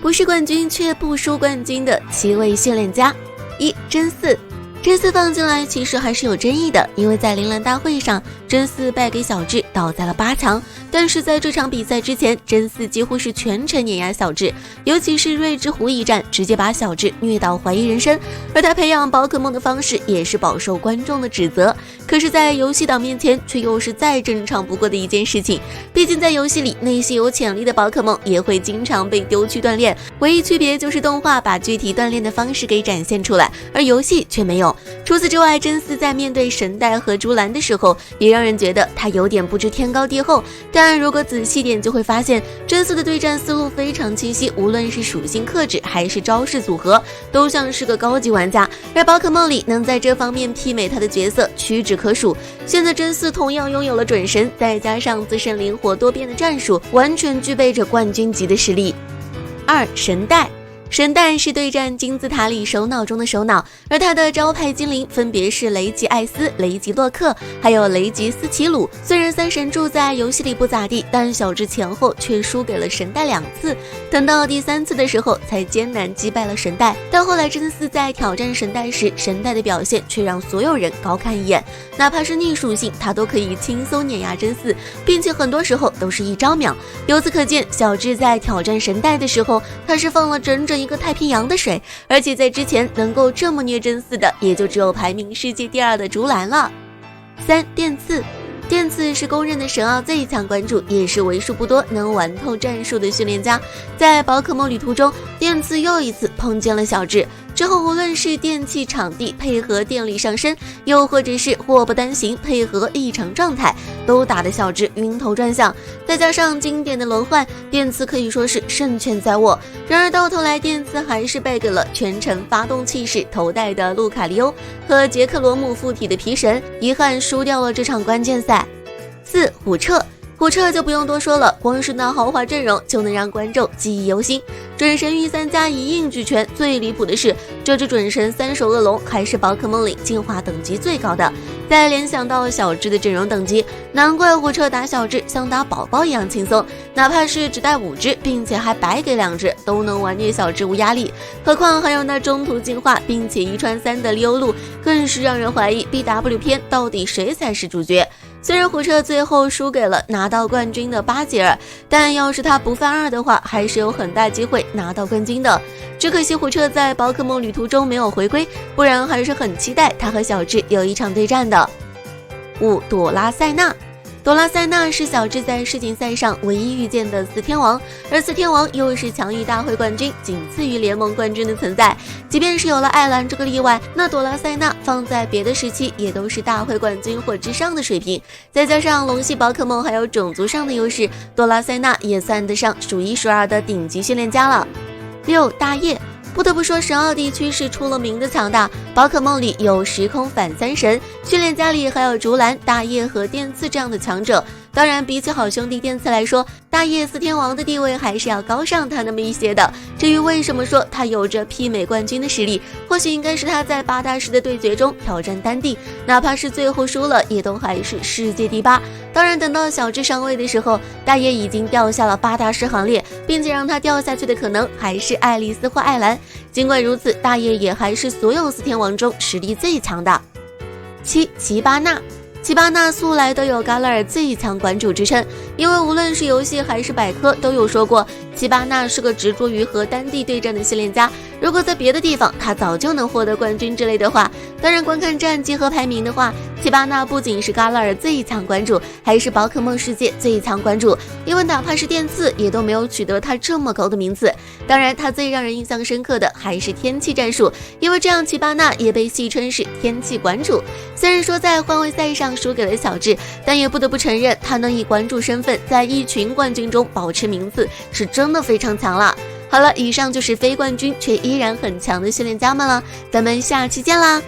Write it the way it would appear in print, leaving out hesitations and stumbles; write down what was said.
不是冠军却不输冠军的7位训练家。1. 真嗣。真嗣放进来其实还是有争议的，因为在铃兰大会上，真嗣败给小智，倒在了8强。但是在这场比赛之前，真嗣几乎是全程碾压小智，尤其是瑞之湖一战，直接把小智虐到怀疑人生。而他培养宝可梦的方式也是饱受观众的指责。可是，在游戏党面前，却又是再正常不过的一件事情。毕竟在游戏里，那些有潜力的宝可梦也会经常被丢去锻炼，唯一区别就是动画把具体锻炼的方式给展现出来，而游戏却没有。除此之外，真嗣在面对神代和竹篮的时候，也让人觉得他有点不知天高地厚。但如果仔细点，就会发现真嗣的对战思路非常清晰，无论是属性克制还是招式组合，都像是个高级玩家。而宝可梦里能在这方面媲美他的角色屈指可数。现在真嗣同样拥有了准神，再加上自身灵活多变的战术，完全具备着冠军级的实力。2. 神代。神代是对战金字塔里首脑中的首脑，而他的招牌精灵分别是雷吉艾斯、雷吉洛克，还有雷吉斯奇鲁。虽然3神柱在游戏里不咋地，但小智前后却输给了神代2次，等到第3次的时候才艰难击败了神代。但后来真嗣在挑战神代时，神代的表现却让所有人高看一眼，哪怕是逆属性，他都可以轻松碾压真嗣，并且很多时候都是一招秒。由此可见，小智在挑战神代的时候，他是放了整整一个太平洋的水，而且在之前能够这么虐真嗣的，也就只有排名世界第2的竹篮了。3. 电刺。电刺是公认的神奥最强关注，也是为数不多能玩透战术的训练家。在宝可梦旅途中，电刺又一次碰见了小智，之后无论是电气场地配合电力上升，又或者是祸不单行配合异常状态，都打得小智晕头转向。再加上经典的轮换，电刺可以说是胜券在握。然而到头来，电刺还是败给了全程发动气势头戴的路卡利欧和杰克罗姆附体的皮神，遗憾输掉了这场关键赛。4. 虎彻。虎彻就不用多说了，光是那豪华阵容就能让观众记忆犹新。准神御三家一应俱全，最离谱的是，这只准神3手恶龙还是宝可梦里进化等级最高的。再联想到小智的阵容等级，难怪虎彻打小智像打宝宝一样轻松，哪怕是只带5只，并且还白给2只，都能玩虐小智无压力。何况还有那中途进化并且一穿3的利欧路，更是让人怀疑 BW 篇到底谁才是主角。虽然虎彻最后输给了拿到冠军的巴吉尔，但要是他不犯2的话，还是有很大机会拿到冠军的。只可惜虎彻在宝可梦旅途中没有回归，不然还是很期待他和小智有一场对战的。5. 朵拉塞纳。朵拉塞纳是小智在世锦赛上唯一遇见的4天王，而4天王又是强于大会冠军，仅次于联盟冠军的存在。即便是有了艾兰这个例外，那朵拉塞纳放在别的时期也都是大会冠军或之上的水平。再加上龙系宝可梦还有种族上的优势，朵拉塞纳也算得上数1数2的顶级训练家了。6. 大叶。不得不说，神奥地区是出了名的强大。宝可梦里有时空反3神，训练家里还有竹篮、大叶和电刺这样的强者。当然，比起好兄弟电刺来说，大叶4天王的地位还是要高上他那么一些的。至于为什么说他有着媲美冠军的实力，或许应该是他在8大师的对决中挑战丹帝，哪怕是最后输了，也都还是世界第8。当然，等到小智上位的时候，大叶已经掉下了8大师行列，并且让他掉下去的可能还是爱丽丝或艾兰。尽管如此，大叶也还是所有4天王中实力最强的。7. 奇巴纳。奇巴纳素来都有嘎拉尔最强馆主之称，因为无论是游戏还是百科都有说过，奇巴纳是个执着于和丹帝对战的训练家。如果在别的地方他早就能获得冠军之类的话，当然观看战绩和排名的话，奇巴纳不仅是嘎拉尔最强馆主，还是宝可梦世界最强馆主，因为哪怕是电刺也都没有取得他这么高的名次。当然他最让人印象深刻的还是天气战术，因为这样奇巴纳也被戏称是天气馆主。虽然说在换位赛上输给了小智，但也不得不承认他能以馆主身份在一群冠军中保持名次，是真的非常强了。好了，以上就是非冠军却依然很强的训练家们了，咱们下期见啦！